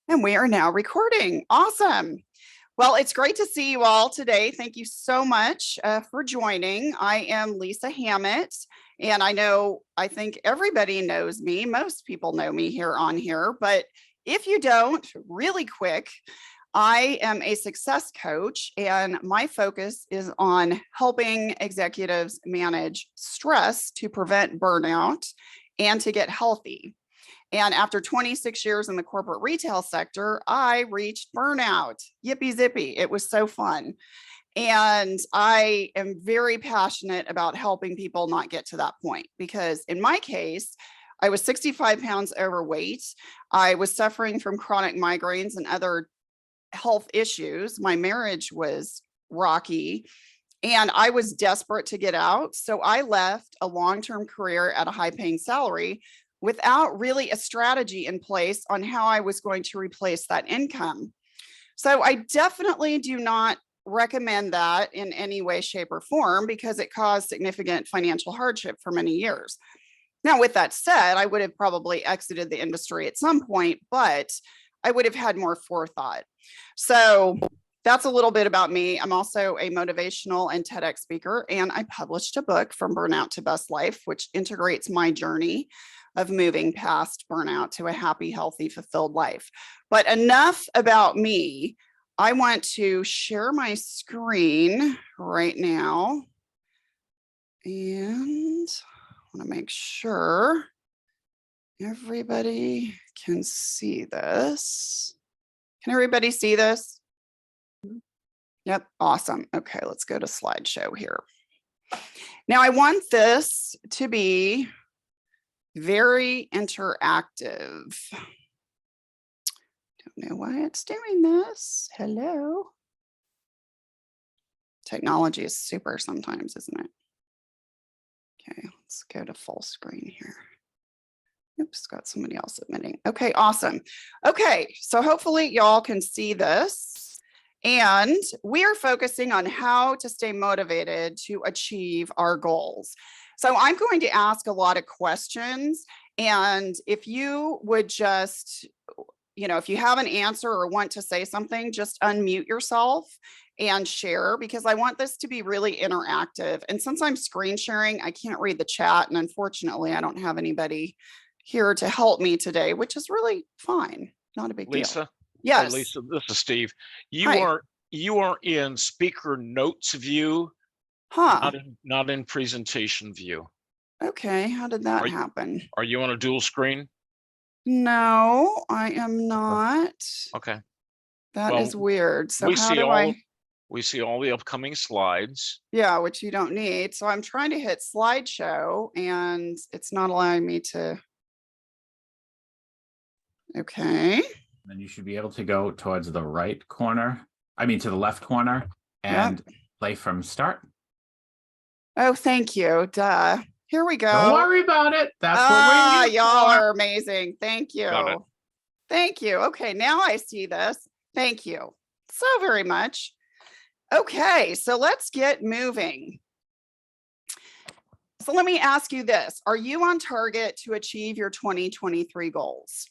And we are now recording. Awesome. Well, it's great to see you all today. Thank you so much for joining. I am Lisa Hammett, and I think everybody knows me. Most people know me here, but if you don't, really quick, I am a success coach, and my focus is on helping executives manage stress to prevent burnout and to get healthy. And after 26 years in the corporate retail sector, I reached burnout. Yippee zippy. It was so fun. And I am very passionate about helping people not get to that point, because in my case, I was 65 pounds overweight. I was suffering from chronic migraines and other health issues. My marriage was rocky, and I was desperate to get out. So I left a long-term career at a high-paying salary without really a strategy in place on how I was going to replace that income. So I definitely do not recommend that in any way, shape, or form, because it caused significant financial hardship for many years. Now, with that said, I would have probably exited the industry at some point, but I would have had more forethought. So that's a little bit about me. I'm also a motivational and TEDx speaker, and I published a book, From Burnout to Best Life, which integrates my journey of moving past burnout to a happy, healthy, fulfilled life. But enough about me. I want to share my screen right now, and I want to make sure everybody can see this. Can everybody see this? Yep, awesome. Okay, let's go to slideshow here. Now I want this to be very interactive. Don't know why it's doing this. Hello. Technology is super sometimes, isn't it? Okay, let's go to full screen here. Oops, got somebody else submitting. Okay, awesome. Okay, so hopefully y'all can see this. And we are focusing on how to stay motivated to achieve our goals. So I'm going to ask a lot of questions. And if you would just, if you have an answer or want to say something, just unmute yourself and share, because I want this to be really interactive. And since I'm screen sharing, I can't read the chat. And unfortunately, I don't have anybody here to help me today, which is really fine. Not a big deal. Lisa? Yes. Hey, Lisa, this is Steve. Hi. You are in speaker notes view, Huh. not in presentation view. Okay, how did that happen? Are you on a dual screen? No, I am not. Okay. That is weird. So we see all the upcoming slides. Yeah, which you don't need. So I'm trying to hit slideshow and it's not allowing me to. Okay. Then you should be able to go towards the right corner. To the left corner and play from start. Oh, thank you. Duh. Here we go. Don't worry about it. That's what we're here y'all for. are amazing. Thank you. Got it. Thank you. Okay, now I see this. Thank you so very much. Okay, so let's get moving. So let me ask you this. Are you on target to achieve your 2023 goals?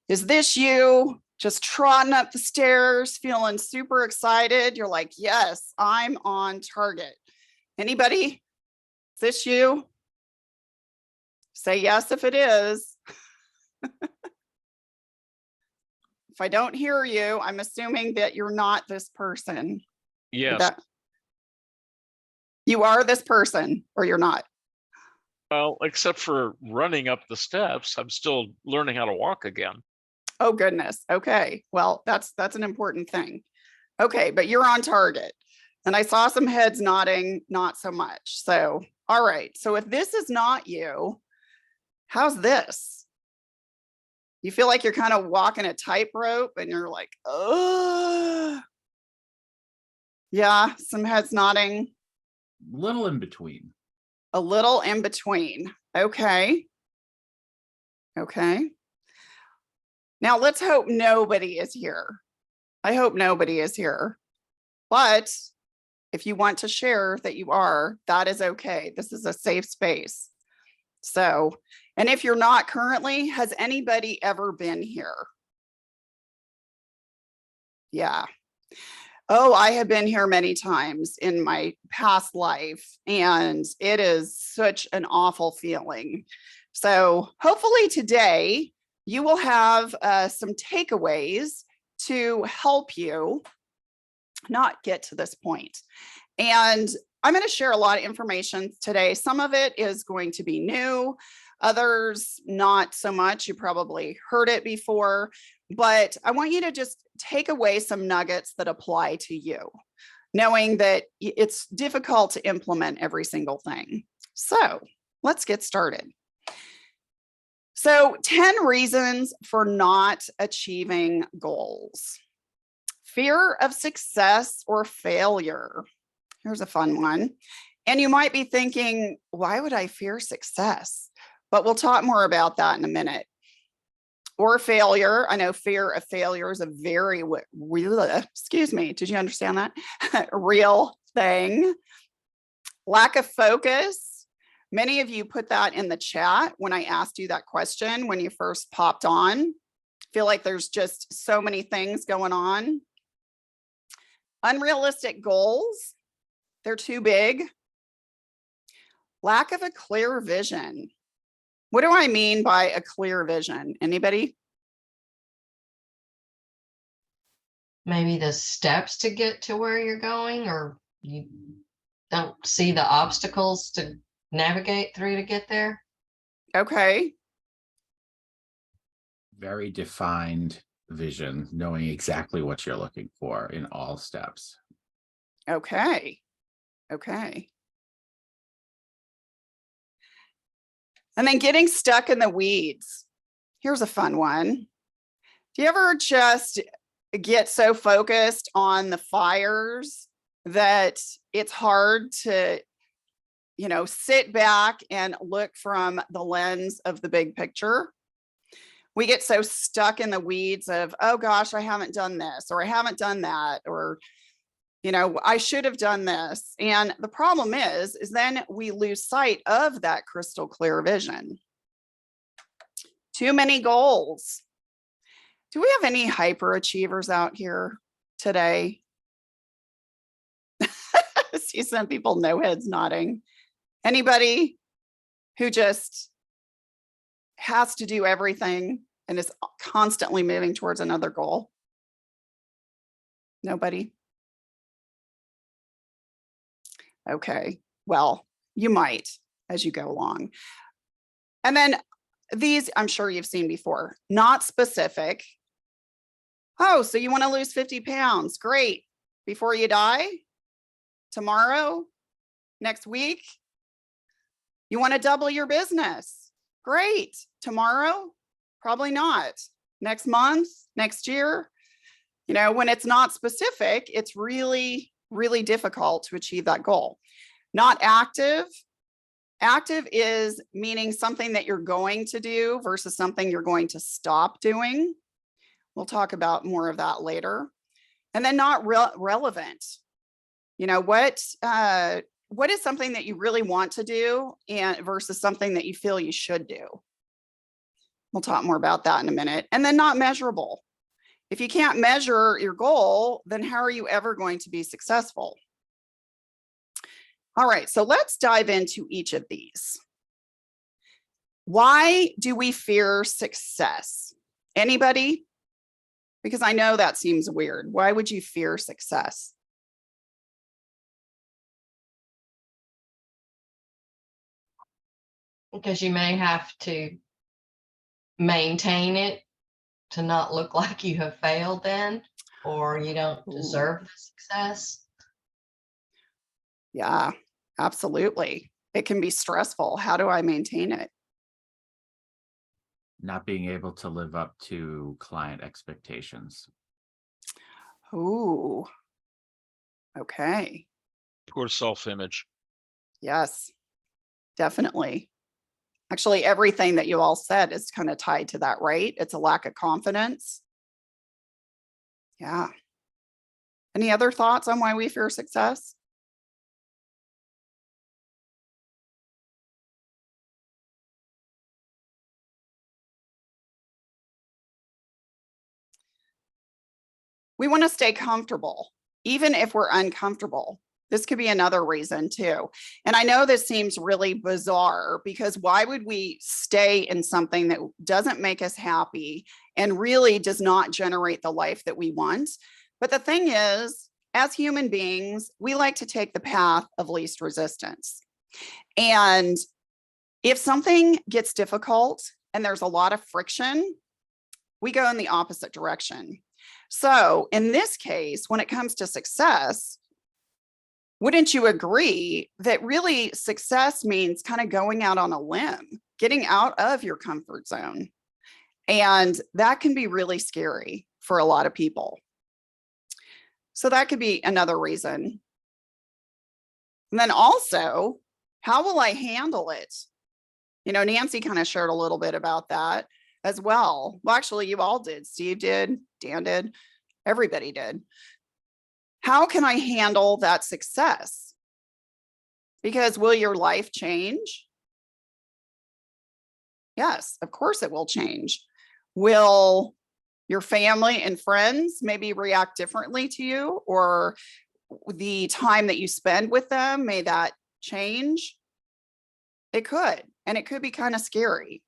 Is this you just trotting up the stairs, feeling super excited? You're like, yes, I'm on target. Anybody? Is this you? Say yes if it is. If I don't hear you, I'm assuming that you're not this person. Yes. You are this person, or you're not? Well, except for running up the steps, I'm still learning how to walk again. Oh, goodness. Okay. Well, that's an important thing. Okay, but you're on target. And I saw some heads nodding, not so much. So, all right. So if this is not you, how's this? You feel like you're kind of walking a tightrope and you're like, oh, yeah, some heads nodding. Little in between. A little in between. Okay. Okay. Now let's hope nobody is here. I hope nobody is here. But if you want to share that you are, that is okay. This is a safe space. So, and if you're not currently, has anybody ever been here? Yeah. Oh, I have been here many times in my past life, and it is such an awful feeling. So hopefully today you will have some takeaways to help you not get to this point. And I'm going to share a lot of information today. Some of it is going to be new, others not so much. You probably heard it before, but I want you to just take away some nuggets that apply to you, knowing that it's difficult to implement every single thing. So let's get started. So 10 reasons for not achieving goals. Fear of success or failure. Here's a fun one. And you might be thinking, why would I fear success? But we'll talk more about that in a minute. Or failure. I know fear of failure is a very real, excuse me, did you understand that? Real thing. Lack of focus. Many of you put that in the chat when I asked you that question when you first popped on. Feel like there's just so many things going on. Unrealistic goals. They're too big. Lack of a clear vision. What do I mean by a clear vision? Anybody? Maybe the steps to get to where you're going, or you don't see the obstacles to navigate through to get there. Okay. Very defined vision, knowing exactly what you're looking for in all steps. Okay. Okay. And then getting stuck in the weeds. Here's a fun one. Do you ever just get so focused on the fires that it's hard to, sit back and look from the lens of the big picture? We get so stuck in the weeds of, oh gosh, I haven't done this, or I haven't done that, or I should have done this. And the problem is then we lose sight of that crystal clear vision. Too many goals. Do we have any hyperachievers out here today? I see some people, no heads nodding. Anybody who just has to do everything and is constantly moving towards another goal? Nobody? Okay, well, you might as you go along. And then these, I'm sure you've seen before, not specific. Oh, so you want to lose 50 pounds? Great. Before you die? Tomorrow? Next week? You want to double your business? Great. Tomorrow? Probably not. Next month? Next year? When it's not specific, it's really, really difficult to achieve that goal. Not active. Active is meaning something that you're going to do versus something you're going to stop doing. We'll talk about more of that later. And then not relevant. What is something that you really want to do and versus something that you feel you should do? We'll talk more about that in a minute. And then not measurable. If you can't measure your goal, then how are you ever going to be successful? All right, so let's dive into each of these. Why do we fear success? Anybody? Because I know that seems weird. Why would you fear success? Because you may have to maintain it to not look like you have failed then, or you don't deserve the success. Yeah, absolutely. It can be stressful. How do I maintain it? Not being able to live up to client expectations. Ooh, okay. Poor self-image. Yes, definitely. Actually, everything that you all said is kind of tied to that, right? It's a lack of confidence. Yeah. Any other thoughts on why we fear success? We want to stay comfortable, even if we're uncomfortable. This could be another reason too. And I know this seems really bizarre, because why would we stay in something that doesn't make us happy and really does not generate the life that we want? But the thing is, as human beings, we like to take the path of least resistance. And if something gets difficult and there's a lot of friction, we go in the opposite direction. So in this case, when it comes to success, wouldn't you agree that really success means kind of going out on a limb, getting out of your comfort zone? And that can be really scary for a lot of people. So that could be another reason. And then also, how will I handle it? You know, Nancy kind of shared a little bit about that as well. Well, actually, you all did. Steve did, Dan did, everybody did. How can I handle that success? Because will your life change? Yes, of course it will change. Will your family and friends maybe react differently to you, or the time that you spend with them, may that change? It could, and it could be kind of scary.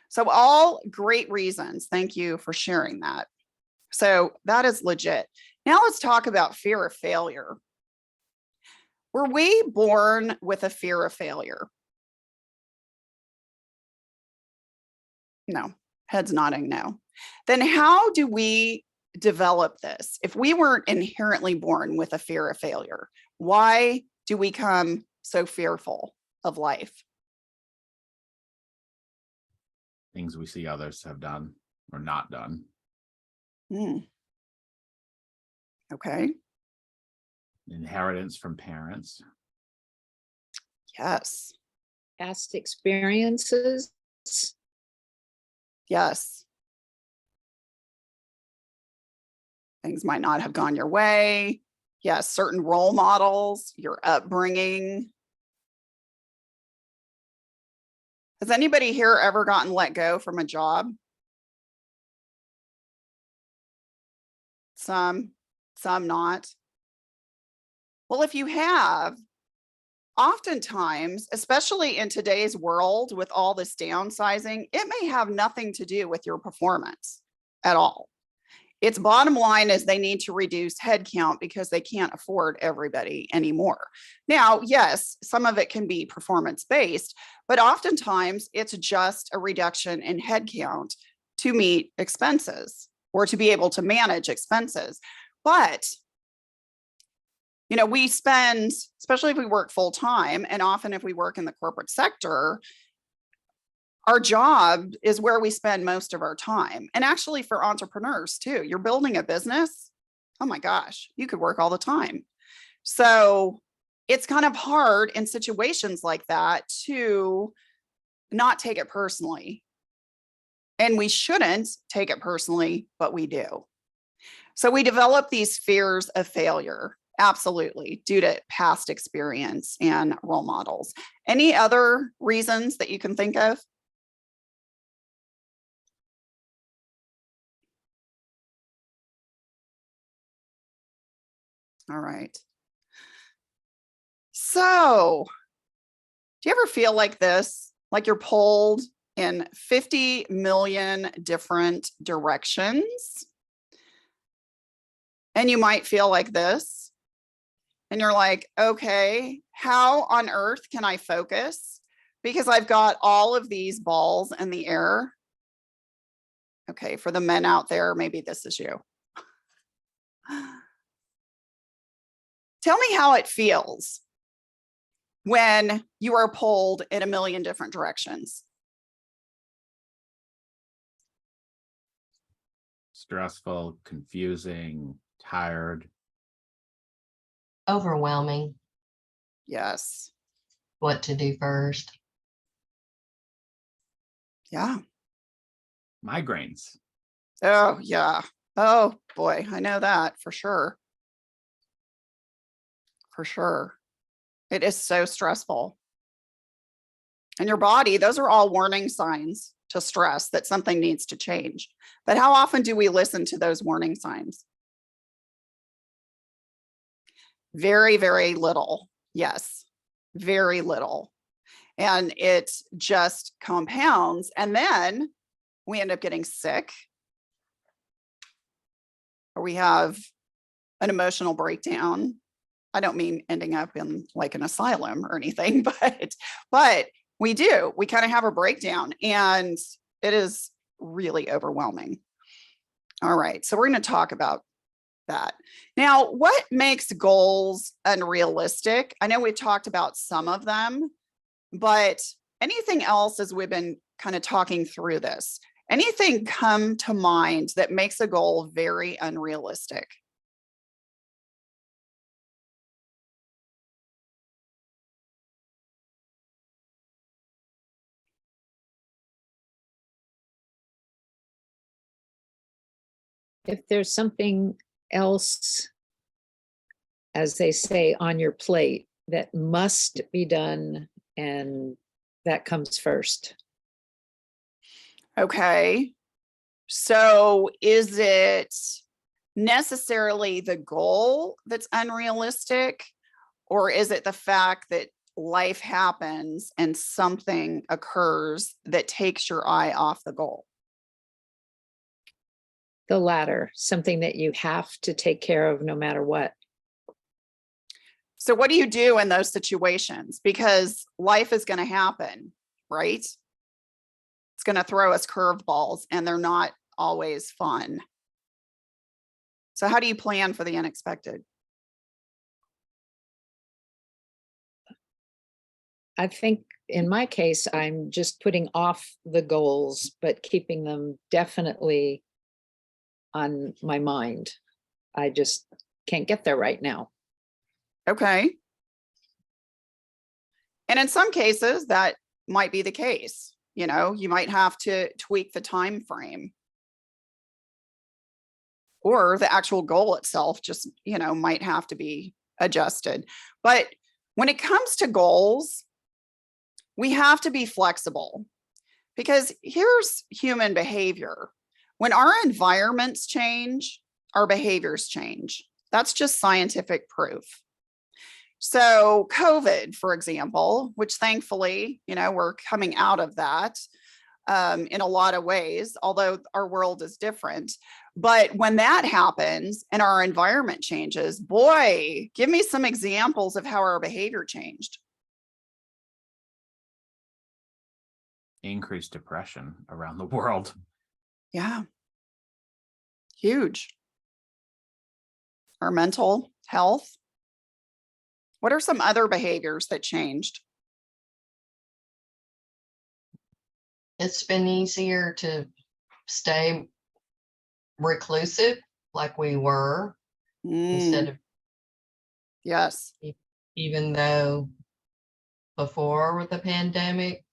So all great reasons. Thank you for sharing that. So that is legit. Now let's talk about fear of failure. Were we born with a fear of failure? No, heads nodding no. Then how do we develop this? If we weren't inherently born with a fear of failure, why do we become so fearful of life? Things we see others have done or not done. Okay. Inheritance from parents. Yes. Past experiences. Yes. Things might not have gone your way. Yes, certain role models, your upbringing. Has anybody here ever gotten let go from a job? Some not. Well, if you have, oftentimes, especially in today's world with all this downsizing, it may have nothing to do with your performance at all. Its bottom line is they need to reduce headcount because they can't afford everybody anymore. Now, yes, some of it can be performance-based, but oftentimes it's just a reduction in headcount to meet expenses or to be able to manage expenses. But, you know, we spend, especially if we work full-time, and often if we work in the corporate sector, our job is where we spend most of our time. And actually for entrepreneurs too, you're building a business. Oh my gosh, you could work all the time. So it's kind of hard in situations like that to not take it personally. And we shouldn't take it personally, but we do. So we develop these fears of failure, absolutely, due to past experience and role models. Any other reasons that you can think of? All right. So, do you ever feel like this? Like you're pulled in 50 million different directions? And you might feel like this. And you're like, okay, how on earth can I focus? Because I've got all of these balls in the air. Okay, for the men out there, maybe this is you. Tell me how it feels when you are pulled in a million different directions. Stressful, confusing, tired. Overwhelming. Yes. What to do first. Yeah. Migraines. Oh, yeah. Oh, boy. I know that for sure. For sure. It is so stressful. And your body, those are all warning signs to stress that something needs to change. But how often do we listen to those warning signs? Very, very little. Yes, very little. And it just compounds. And then we end up getting sick, or we have an emotional breakdown. I don't mean ending up in like an asylum or anything, but we do. We kind of have a breakdown, and it is really overwhelming. All right, so we're going to talk about that. Now, what makes goals unrealistic? I know we've talked about some of them, but anything else as we've been kind of talking through this? Anything come to mind that makes a goal very unrealistic? If there's something else, as they say, on your plate that must be done, and that comes first. Okay. So is it necessarily the goal that's unrealistic, or is it the fact that life happens and something occurs that takes your eye off the goal? The latter, something that you have to take care of no matter what. So what do you do in those situations? Because life is going to happen, right? It's going to throw us curveballs, and they're not always fun. So how do you plan for the unexpected? I think in my case, I'm just putting off the goals, but keeping them definitely on my mind. I just can't get there right now. Okay. And in some cases, that might be the case. You know, you might have to tweak the time frame, or the actual goal itself just, you know, might have to be adjusted. But when it comes to goals, we have to be flexible, because here's human behavior. When our environments change, our behaviors change. That's just scientific proof. So COVID, for example, which thankfully, you know, we're coming out of that in a lot of ways, although our world is different. But when that happens and our environment changes, boy, give me some examples of how our behavior changed. Increased depression around the world. Yeah. Huge. Our mental health. What are some other behaviors that changed? It's been easier to stay reclusive like we were instead of, Yes. even though before the pandemic,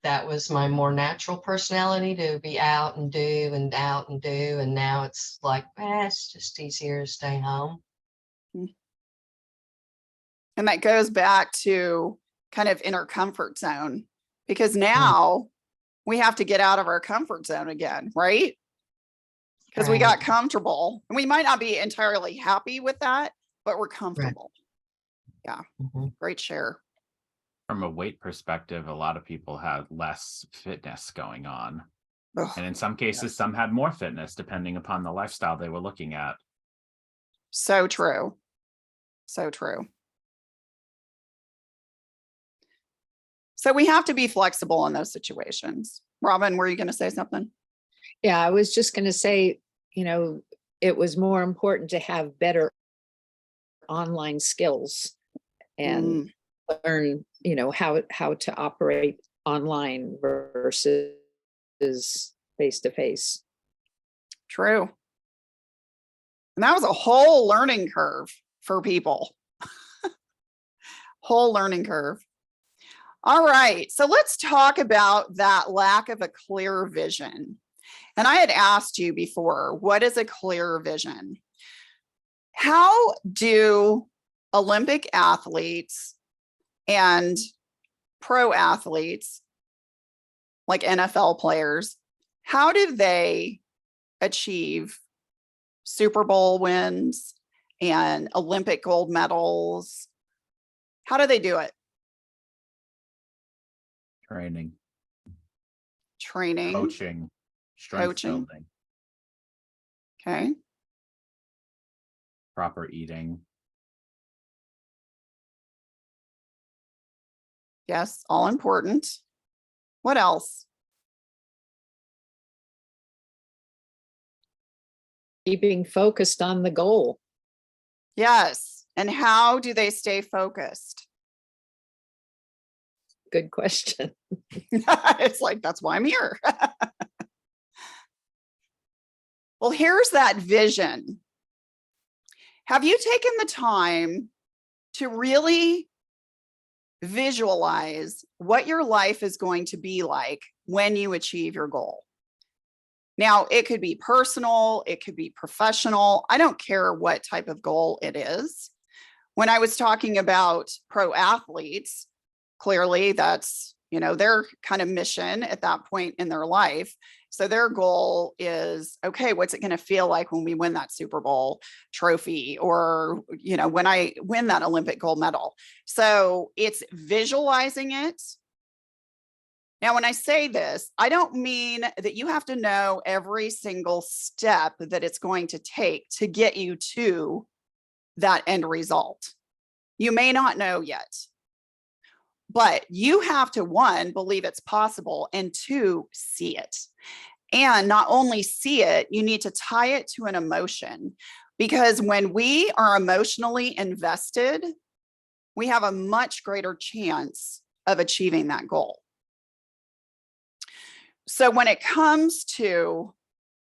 that was my more natural personality, to be out and do and out and do. And now it's like, it's just easier to stay home. And that goes back to kind of inner comfort zone, because now we have to get out of our comfort zone again, right? Because we got comfortable, and we might not be entirely happy with that, but we're comfortable. Yeah. Great share. From a weight perspective, a lot of people had less fitness going on. Ugh. And in some cases, some had more fitness depending upon the lifestyle they were looking at. So true. So true. So we have to be flexible in those situations. Robin, were you going to say something? Yeah, I was just going to say, you know, it was more important to have better online skills and learn, you know, how to operate online versus face to face. True. And that was a whole learning curve for people. Whole learning curve. All right, so let's talk about that lack of a clear vision. And I had asked you before, what is a clear vision? How do Olympic athletes and pro athletes, like NFL players, how do they achieve Super Bowl wins and Olympic gold medals. How do they do it? Training, Training. coaching, strength Coaching. building, Okay. proper eating. Yes, all important. What else? Keeping focused on the goal. Yes. And how do they stay focused? Good question. It's like, that's why I'm here. Well, here's that vision. Have you taken the time to really visualize what your life is going to be like when you achieve your goal? Now, it could be personal, it could be professional. I don't care what type of goal it is. When I was talking about pro athletes, clearly that's, their kind of mission at that point in their life. So their goal is, okay, what's it going to feel like when we win that Super Bowl trophy, or, when I win that Olympic gold medal? So it's visualizing it. Now, when I say this, I don't mean that you have to know every single step that it's going to take to get you to that end result. You may not know yet, but you have to, one, believe it's possible, and two, see it. And not only see it, you need to tie it to an emotion, because when we are emotionally invested, we have a much greater chance of achieving that goal. So when it comes to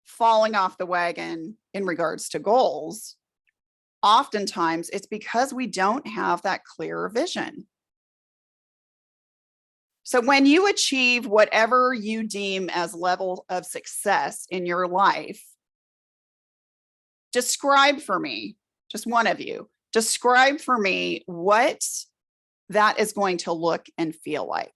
falling off the wagon in regards to goals, oftentimes it's because we don't have that clear vision. So when you achieve whatever you deem as level of success in your life, describe for me, just one of you, describe for me what that is going to look and feel like.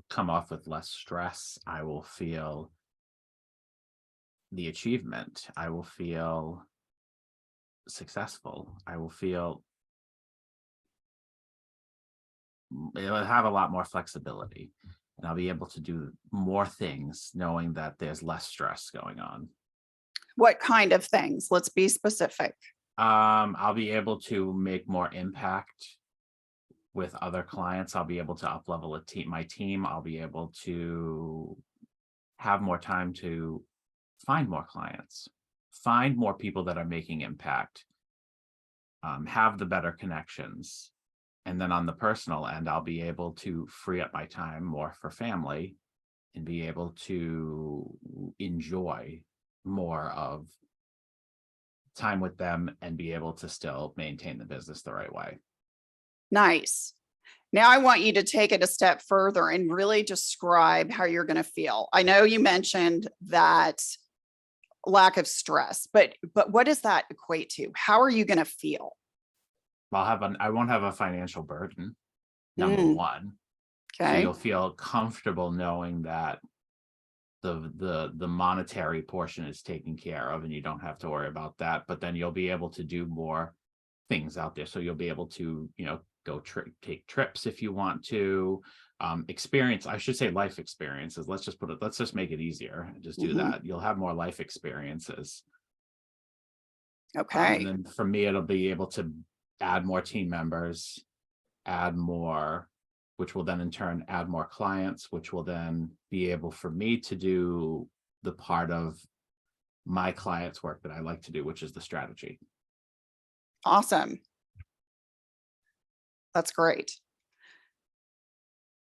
Come off with less stress. I will feel the achievement. I will feel successful. I will feel it'll have a lot more flexibility, and I'll be able to do more things knowing that there's less stress going on. What kind of things? Let's be specific. I'll be able to make more impact with other clients. I'll be able to up-level my team. I'll be able to have more time to find more clients, find more people that are making impact, have the better connections. And then on the personal end, I'll be able to free up my time more for family and be able to enjoy more of time with them and be able to still maintain the business the right way. Nice. Now I want you to take it a step further and really describe how you're going to feel. I know you mentioned that lack of stress, but what does that equate to? How are you going to feel? I won't have a financial burden, number one. So Okay. you'll feel comfortable knowing that the monetary portion is taken care of and you don't have to worry about that. But then you'll be able to do more things out there. So you'll be able to, go take trips if you want to, experience, I should say life experiences. Let's just make it easier. Just do that. You'll have more life experiences. Okay. And then for me, it'll be able to add more team members, add more, which will then in turn add more clients, which will then be able for me to do the part of my clients' work that I like to do, which is the strategy. Awesome. That's great.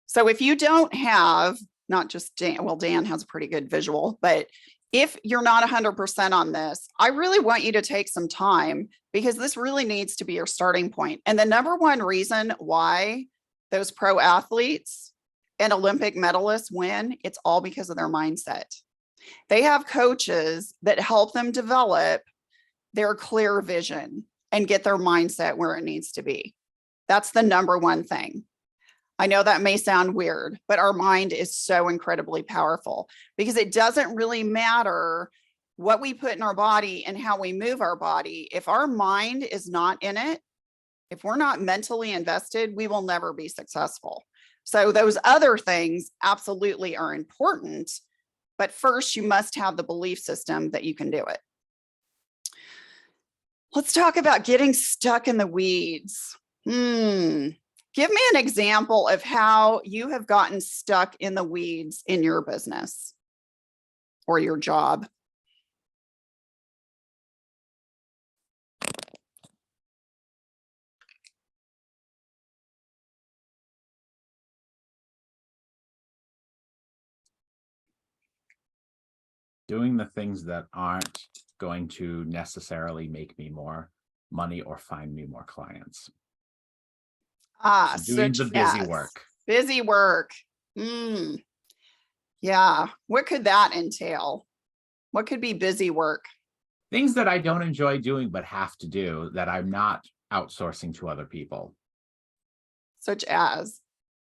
So if you don't have, not just Dan, well, Dan has a pretty good visual, but if you're not 100% on this, I really want you to take some time, because this really needs to be your starting point. And the number one reason why those pro athletes and Olympic medalists win, it's all because of their mindset. They have coaches that help them develop their clear vision and get their mindset where it needs to be. That's the number one thing. I know that may sound weird, but our mind is so incredibly powerful because it doesn't really matter what we put in our body and how we move our body. If our mind is not in it, if we're not mentally invested, we will never be successful. So those other things absolutely are important, but first you must have the belief system that you can do it. Let's talk about getting stuck in the weeds. Give me an example of how you have gotten stuck in the weeds in your business or your job. Doing the things that aren't going to necessarily make me more money or find me more clients. Ah, So doing the such busy as work. Busy work. Yeah. What could that entail? What could be busy work? Things that I don't enjoy doing but have to do that I'm not outsourcing to other people. Such as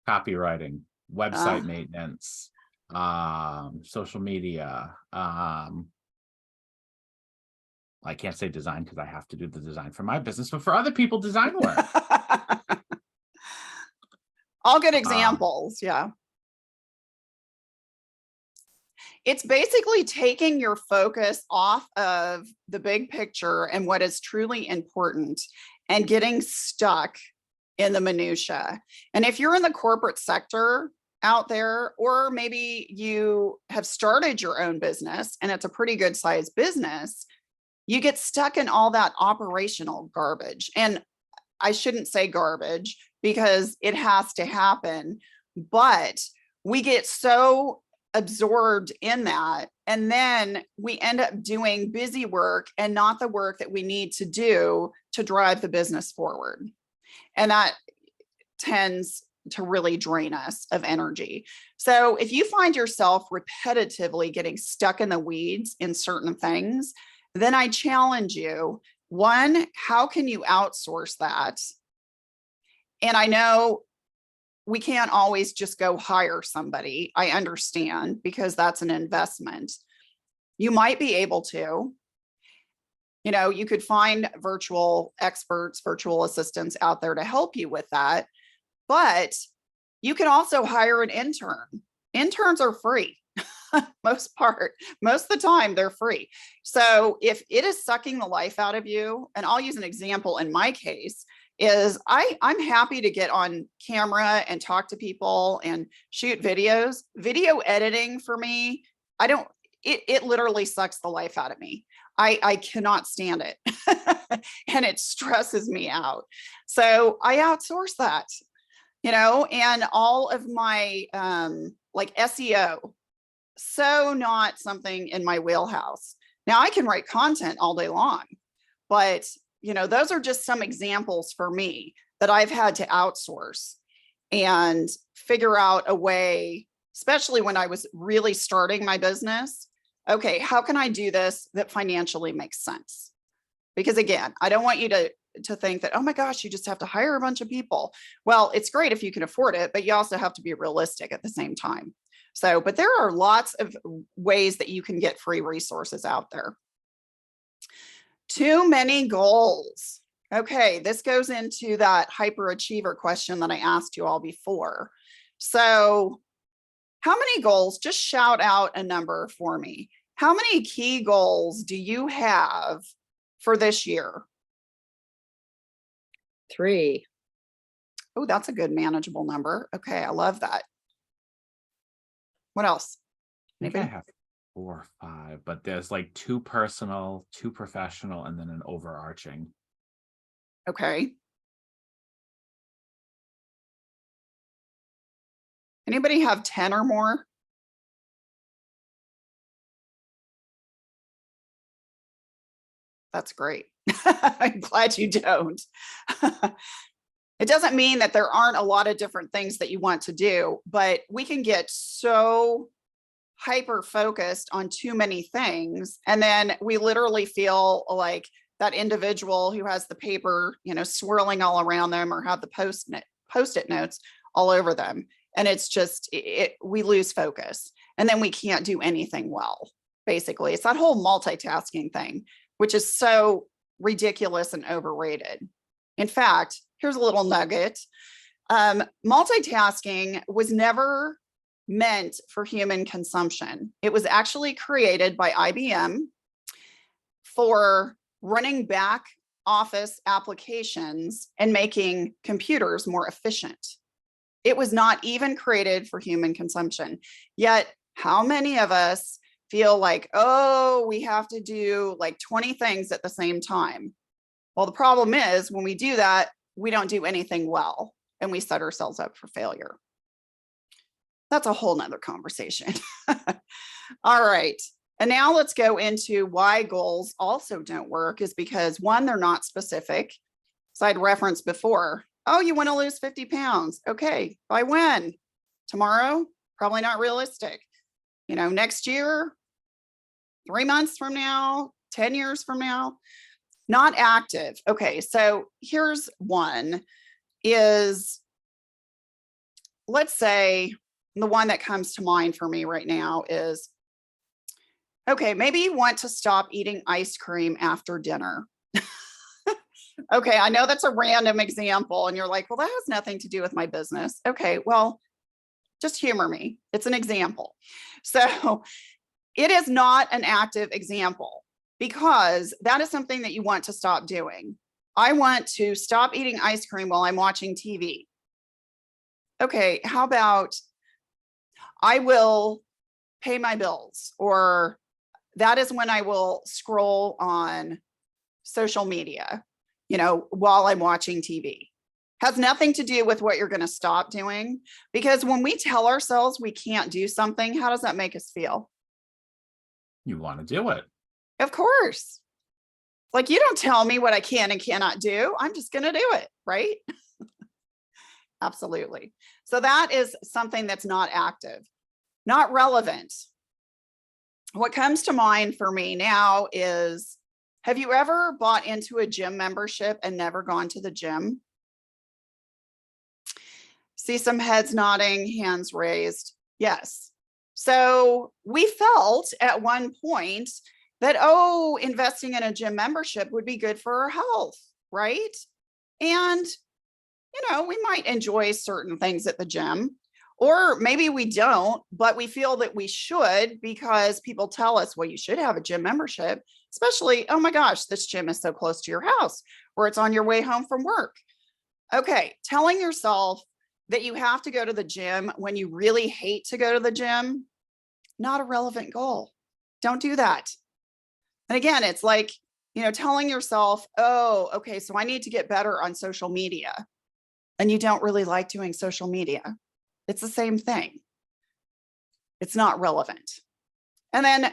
Copywriting, website maintenance, social media. I can't say design because I have to do the design for my business, but for other people, design work. all good examples. Yeah. It's basically taking your focus off of the big picture and what is truly important and getting stuck in the minutia. And if you're in the corporate sector out there, or maybe you have started your own business and it's a pretty good sized business, you get stuck in all that operational garbage. And I shouldn't say garbage because it has to happen, but we get so absorbed in that. And then we end up doing busy work and not the work that we need to do to drive the business forward. And that tends to really drain us of energy. So if you find yourself repetitively getting stuck in the weeds in certain things, then I challenge you, one, how can you outsource that? And I know we can't always just go hire somebody. I understand because that's an investment. You might be able to, you could find virtual experts, virtual assistants out there to help you with that. But you can also hire an intern. Interns are free. Most of the time they're free. So if it is sucking the life out of you, and I'll use an example in my case, is I'm happy to get on camera and talk to people and shoot videos. Video editing for me, it literally sucks the life out of me. I cannot stand it. And it stresses me out. So I outsource that, and all of my like SEO, so not something in my wheelhouse. Now I can write content all day long, but those are just some examples for me that I've had to outsource and figure out a way, especially when I was really starting my business. Okay, how can I do this that financially makes sense? Because again, I don't want you to think that, oh my gosh, you just have to hire a bunch of people. Well, it's great if you can afford it, but you also have to be realistic at the same time. So, but there are lots of ways that you can get free resources out there. Too many goals. Okay, this goes into that hyperachiever question that I asked you all before. So how many goals? Just shout out a number for me. How many key goals do you have for this year? 3. Oh, that's a good manageable number. Okay, I love that. What else? I think I have 4 or 5, but there's like 2 personal, 2 professional, and then an overarching. Okay. Anybody have 10 or more? That's great. I'm glad you don't. It doesn't mean that there aren't a lot of different things that you want to do, but we can get so hyper focused on too many things. And then we literally feel like that individual who has the paper, swirling all around them or have the post-it notes all over them. And it's just, we lose focus, and then we can't do anything well. Basically, it's that whole multitasking thing, which is so ridiculous and overrated. In fact, here's a little nugget. Multitasking was never meant for human consumption. It was actually created by IBM for running back office applications and making computers more efficient. It was not even created for human consumption. Yet, how many of us feel like, oh, we have to do like 20 things at the same time? Well, the problem is when we do that, we don't do anything well, and we set ourselves up for failure. That's a whole nother conversation. All right. And now let's go into why goals also don't work, is because one, they're not specific. So I'd referenced before, oh, you want to lose 50 pounds. Okay, by when? Tomorrow? Probably not realistic. Next year, 3 months from now, 10 years from now, not active. Okay, so here's one is, let's say the one that comes to mind for me right now is, okay, maybe you want to stop eating ice cream after dinner. Okay, I know that's a random example, and you're like, well, that has nothing to do with my business. Okay, well, just humor me. It's an example. So it is not an active example, because that is something that you want to stop doing. I want to stop eating ice cream while I'm watching TV. Okay, how about I will pay my bills, or that is when I will scroll on social media, while I'm watching TV. Has nothing to do with what you're going to stop doing, because when we tell ourselves we can't do something, how does that make us feel? You want to do it. Of course. Like, you don't tell me what I can and cannot do. I'm just going to do it, right? Absolutely. So that is something that's not active, not relevant. What comes to mind for me now is, have you ever bought into a gym membership and never gone to the gym? See some heads nodding, hands raised. Yes. So we felt at one point that, oh, investing in a gym membership would be good for our health, right? And, we might enjoy certain things at the gym, or maybe we don't, but we feel that we should, because people tell us, well, you should have a gym membership, especially, oh my gosh, this gym is so close to your house, or it's on your way home from work. Okay, telling yourself that you have to go to the gym when you really hate to go to the gym, not a relevant goal. Don't do that. And again, it's like, telling yourself, oh, okay, so I need to get better on social media, and you don't really like doing social media. It's the same thing. It's not relevant. And then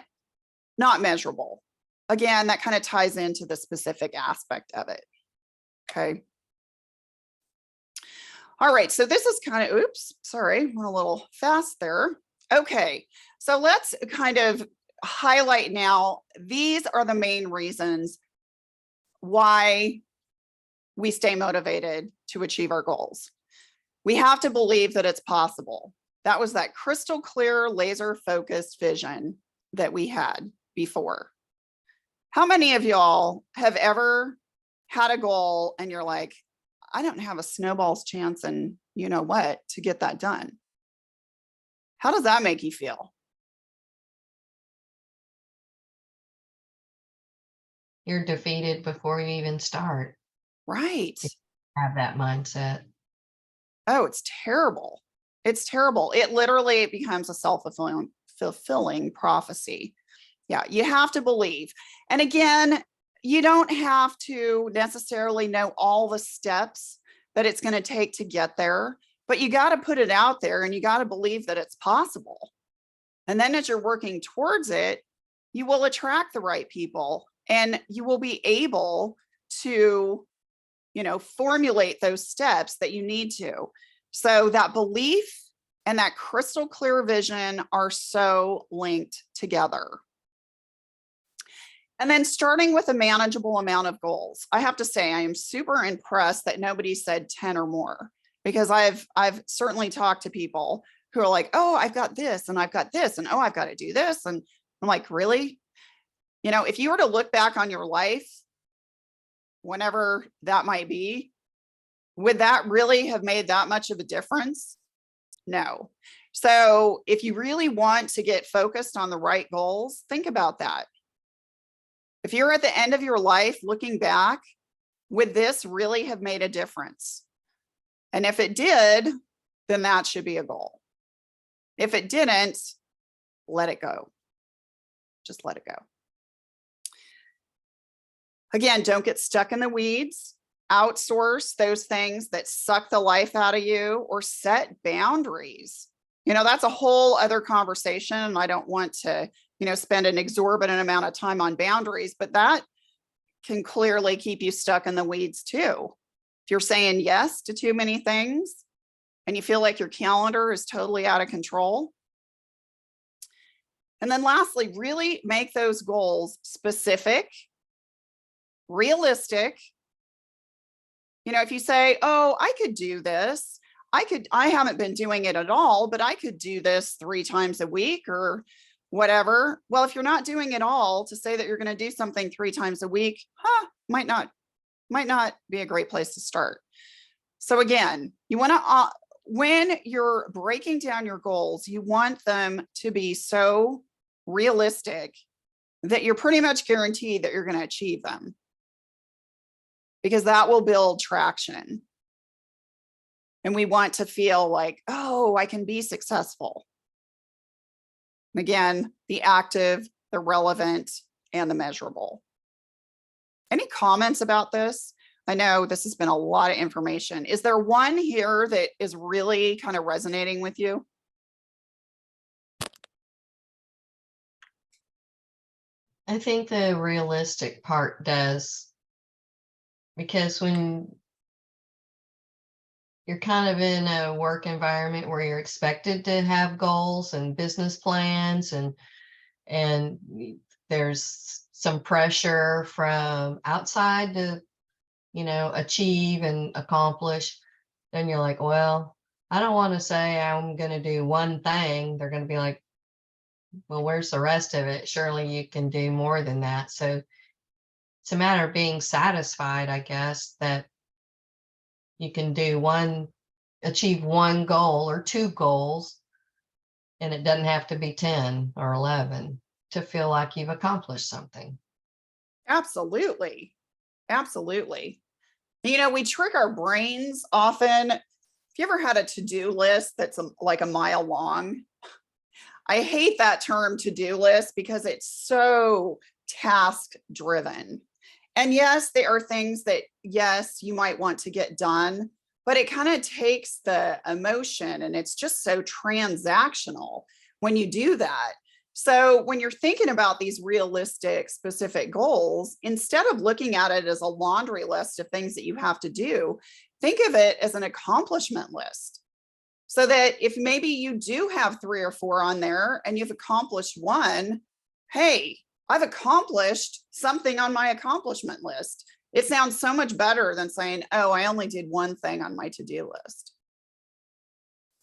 not measurable. Again, that kind of ties into the specific aspect of it. Okay. All right, so this is kind of, oops, sorry, went a little fast there. Okay, so let's kind of highlight now, these are the main reasons why we stay motivated to achieve our goals. We have to believe that it's possible. That was that crystal clear, laser focused vision that we had before. How many of y'all have ever had a goal and you're like, I don't have a snowball's chance and you know what to get that done? How does that make you feel? You're defeated before you even start. Right. Have that mindset. Oh, it's terrible. It's terrible. It literally becomes a self-fulfilling prophecy. Yeah, you have to believe. And again, you don't have to necessarily know all the steps that it's going to take to get there, but you got to put it out there and you got to believe that it's possible. And then as you're working towards it, you will attract the right people and you will be able to, formulate those steps that you need to. So that belief and that crystal clear vision are so linked together. And then starting with a manageable amount of goals. I have to say, I am super impressed that nobody said 10 or more. because I've certainly talked to people who are like, oh, I've got this and I've got this and oh, I've got to do this. And I'm like, really? You know, if you were to look back on your life, whenever that might be, would that really have made that much of a difference? No. So if you really want to get focused on the right goals, think about that. If you're at the end of your life looking back, would this really have made a difference? And if it did, then that should be a goal. If it didn't, let it go. Just let it go. Again, don't get stuck in the weeds. Outsource those things that suck the life out of you, or set boundaries. You know, that's a whole other conversation. And I don't want to, you know, spend an exorbitant amount of time on boundaries, but that can clearly keep you stuck in the weeds too. If you're saying yes to too many things and you feel like your calendar is totally out of control. And then lastly, really make those goals specific, realistic. You know, if you say, oh, I could do this, I haven't been doing it at all, but I could do this 3 times a week or whatever. Well, if you're not doing it all, to say that you're going to do something 3 times a week, might not be a great place to start. So again, you want to, when you're breaking down your goals, you want them to be so realistic that you're pretty much guaranteed that you're going to achieve them, because that will build traction. And we want to feel like, oh, I can be successful. Again, the active, the relevant, and the measurable. Any comments about this? I know this has been a lot of information. Is there one here that is really kind of resonating with you? I think the realistic part does, because when you're kind of in a work environment where you're expected to have goals and business plans, and there's some pressure from outside to, you know, achieve and accomplish, then you're like, well, I don't want to say I'm going to do one thing. They're going to be like, well, where's the rest of it? Surely you can do more than that. So it's a matter of being satisfied, I guess, that you can achieve one goal or 2 goals, and it doesn't have to be 10 or 11 to feel like you've accomplished something. Absolutely. Absolutely. You know, we trick our brains often. If you ever had a to-do list that's like a mile long, I hate that term to-do list because it's so task driven. And yes, there are things that, yes, you might want to get done, but it kind of takes the emotion, and it's just so transactional when you do that. So when you're thinking about these realistic, specific goals, instead of looking at it as a laundry list of things that you have to do, think of it as an accomplishment list. So that if maybe you do have 3 or 4 on there and you've accomplished one, hey, I've accomplished something on my accomplishment list. It sounds so much better than saying, oh, I only did one thing on my to-do list.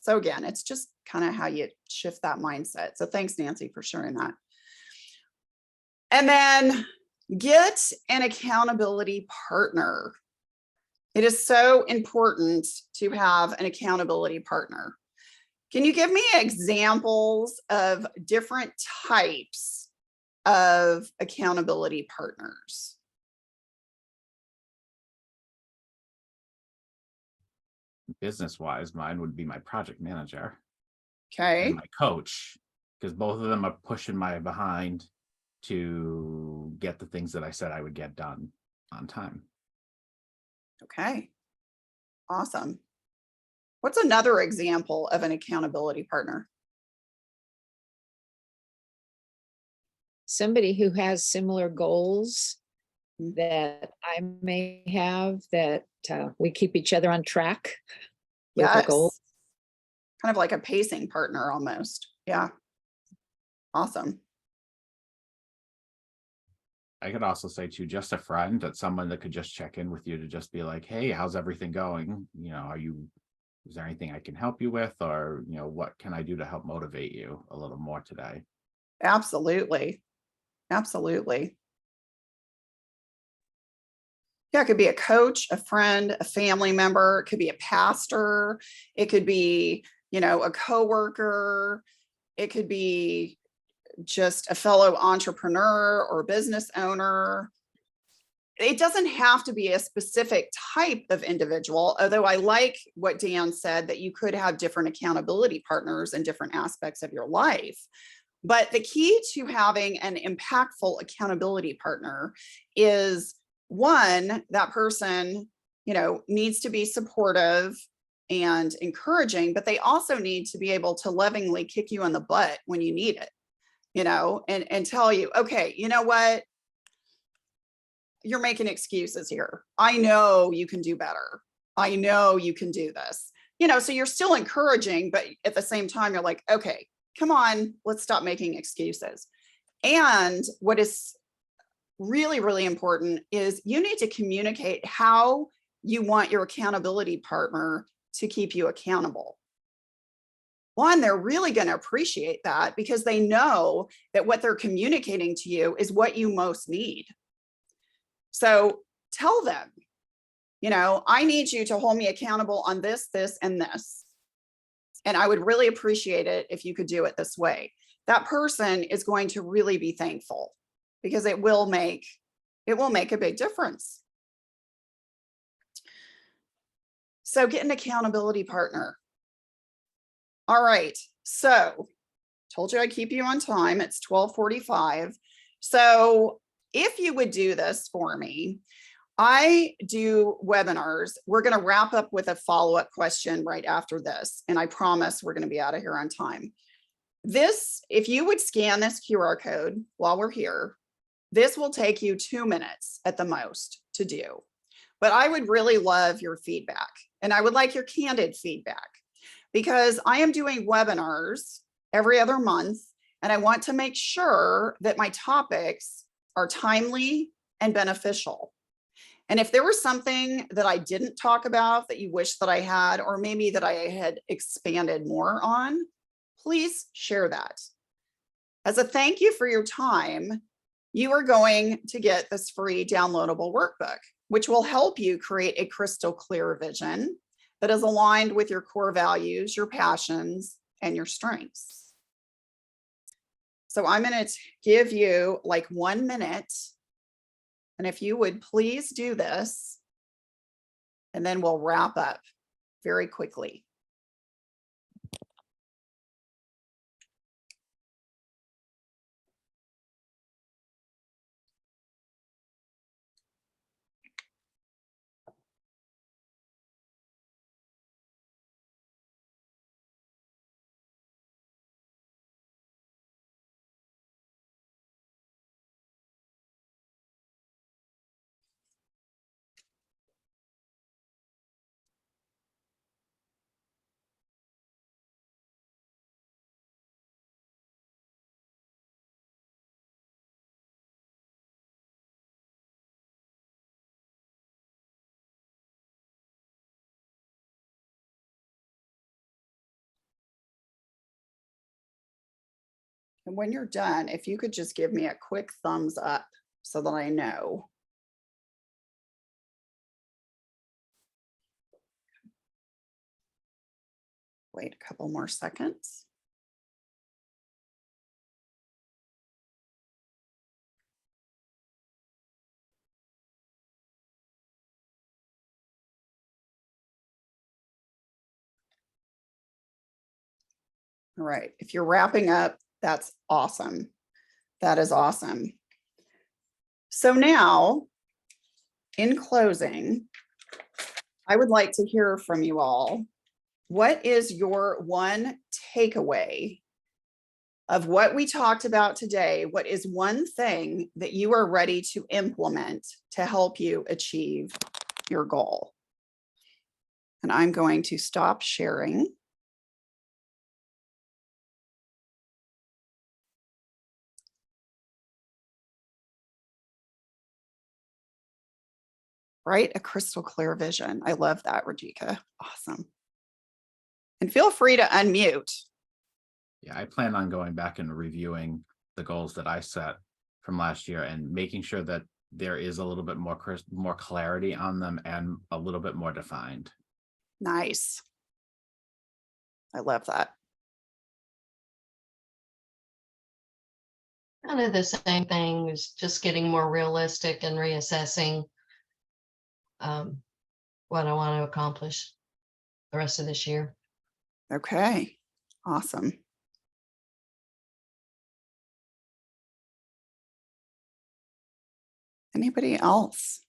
So again, it's just kind of how you shift that mindset. So thanks, Nancy, for sharing that. And then get an accountability partner. It is so important to have an accountability partner. Can you give me examples of different types of accountability partners? Business-wise, mine would be my project manager Okay. and my coach, because both of them are pushing my behind to get the things that I said I would get done on time. Okay. Awesome. What's another example of an accountability partner? Somebody who has similar goals that I may have, that we keep each other on track with a goal. Kind of like a pacing partner almost. Yeah. Awesome. I could also say too, just a friend, that someone that could just check in with you to just be like, hey, how's everything going? You know, are you is there anything I can help you with? Or, what can I do to help motivate you a little more today? Absolutely. Absolutely. Yeah, it could be a coach, a friend, a family member. It could be a pastor. It could be, a coworker. It could be just a fellow entrepreneur or business owner. It doesn't have to be a specific type of individual, although I like what Dan said, that you could have different accountability partners in different aspects of your life. But the key to having an impactful accountability partner is, one, that person, needs to be supportive and encouraging, but they also need to be able to lovingly kick you in the butt when you need it, and tell you, okay, you know what? You're making excuses here. I know you can do better. I know you can do this. So you're still encouraging, but at the same time, you're like, okay, come on, let's stop making excuses. And what is really, really important is you need to communicate how you want your accountability partner to keep you accountable. One, they're really going to appreciate that because they know that what they're communicating to you is what you most need. So tell them, I need you to hold me accountable on this, this, and this. And I would really appreciate it if you could do it this way. That person is going to really be thankful because it will make a big difference. So get an accountability partner. All right. So told you I'd keep you on time. It's 12:45. So if you would do this for me, I do webinars. We're going to wrap up with a follow-up question right after this. And I promise we're going to be out of here on time. If you would scan this QR code while we're here, this will take you 2 minutes at the most to do. But I would really love your feedback, and I would like your candid feedback, because I am doing webinars every other month, and I want to make sure that my topics are timely and beneficial. And if there was something that I didn't talk about that you wish that I had, or maybe that I had expanded more on, please share that. As a thank you for your time, you are going to get this free downloadable workbook, which will help you create a crystal clear vision that is aligned with your core values, your passions, and your strengths. So I'm going to give you like 1 minute. And if you would please do this, and then we'll wrap up very quickly. And when you're done, if you could just give me a quick thumbs up so that I know. Wait a couple more seconds. All right, if you're wrapping up, that's awesome. That is awesome. So now, in closing, I would like to hear from you all. What is your one takeaway of what we talked about today? What is one thing that you are ready to implement to help you achieve your goal? And I'm going to stop sharing. Right? A crystal clear vision. I love that, Rajika. Awesome. And feel free to unmute. Yeah, I plan on going back and reviewing the goals that I set from last year and making sure that there is a little bit more clarity on them and a little bit more defined. Nice. I love that. Kind of the same thing, is just getting more realistic and reassessing what I want to accomplish the rest of this year. Okay. Awesome. Anybody else?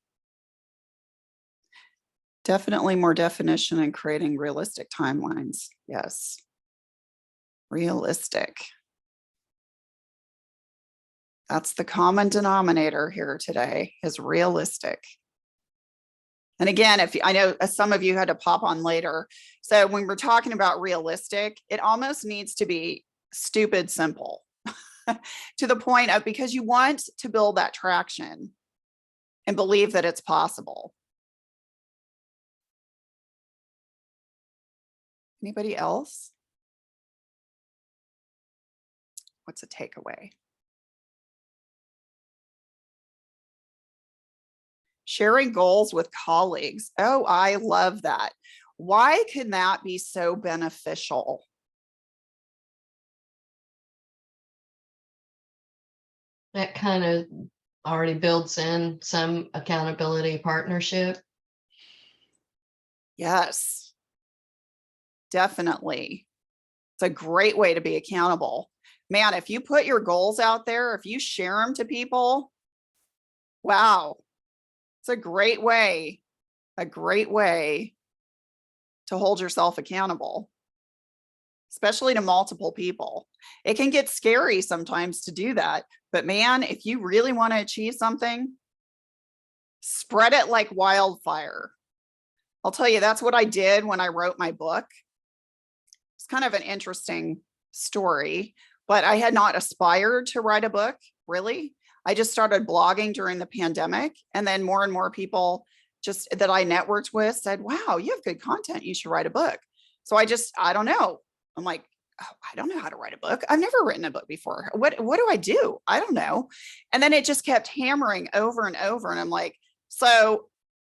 Definitely more definition and creating realistic timelines. Yes. Realistic. That's the common denominator here today, is realistic. And again, if I know some of you had to pop on later. So when we're talking about realistic, it almost needs to be stupid simple to the point of, because you want to build that traction and believe that it's possible. Anybody else? What's a takeaway? Sharing goals with colleagues. Oh, I love that. Why can that be so beneficial? That kind of already builds in some accountability partnership. Yes, definitely. It's a great way to be accountable. Man, if you put your goals out there, if you share them to people, wow, it's a great way to hold yourself accountable, especially to multiple people. It can get scary sometimes to do that, but man, if you really want to achieve something, spread it like wildfire. I'll tell you, that's what I did when I wrote my book. It's kind of an interesting story, but I had not aspired to write a book, really. I just started blogging during the pandemic, and then more and more people just that I networked with said, wow, you have good content, you should write a book. So I don't know. I'm like, oh, I don't know how to write a book. I've never written a book before. What do I do? I don't know. And then it just kept hammering over and over. And I'm like, so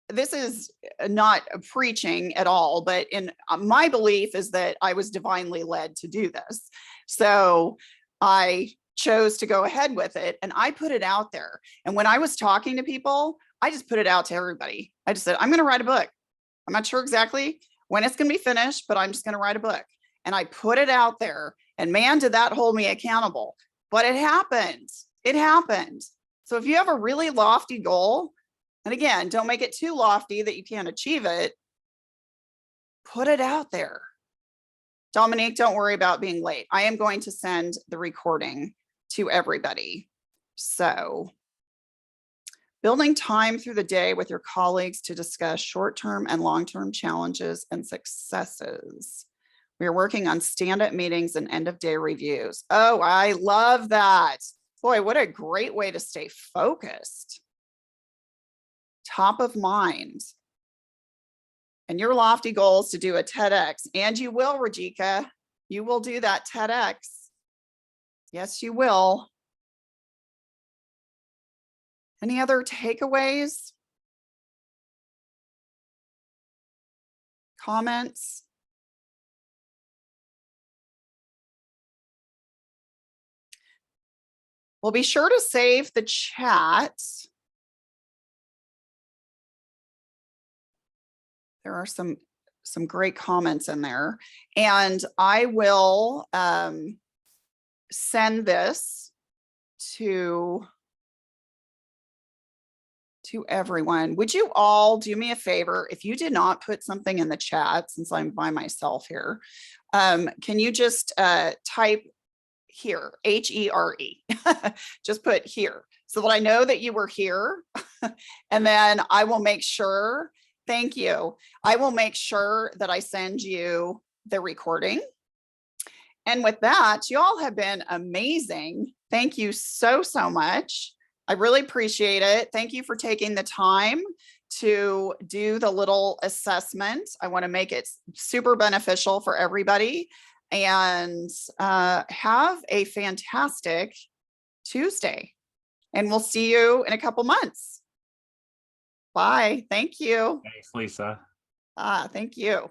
this is not preaching at all, but in my belief is that I was divinely led to do this. So I chose to go ahead with it, and I put it out there. And when I was talking to people, I just put it out to everybody. I just said, I'm going to write a book. I'm not sure exactly when it's going to be finished, but I'm just going to write a book. And I put it out there, and man, did that hold me accountable. But it happened. It happened. So if you have a really lofty goal, and again, don't make it too lofty that you can't achieve it, put it out there. Dominique, don't worry about being late. I am going to send the recording to everybody. So building time through the day with your colleagues to discuss short-term and long-term challenges and successes. We are working on stand-up meetings and end-of-day reviews. Oh, I love that. Boy, what a great way to stay focused. Top of mind. And your lofty goal is to do a TEDx, and you will, Rajika. You will do that TEDx. Yes, you will. Any other takeaways? Comments? Well, be sure to save the chat. There are some great comments in there, and I will send this to everyone. Would you all do me a favor? If you did not put something in the chat, since I'm by myself here, can you just type here, HERE, just put here, so that I know that you were here. And then I will make sure, thank you. I will make sure that I send you the recording. And with that, you all have been amazing. Thank you so much. I really appreciate it. Thank you for taking the time to do the little assessment. I want to make it super beneficial for everybody, and have a fantastic Tuesday. And we'll see you in a couple months. Bye. Thank you. Thanks, Lisa. Thank you.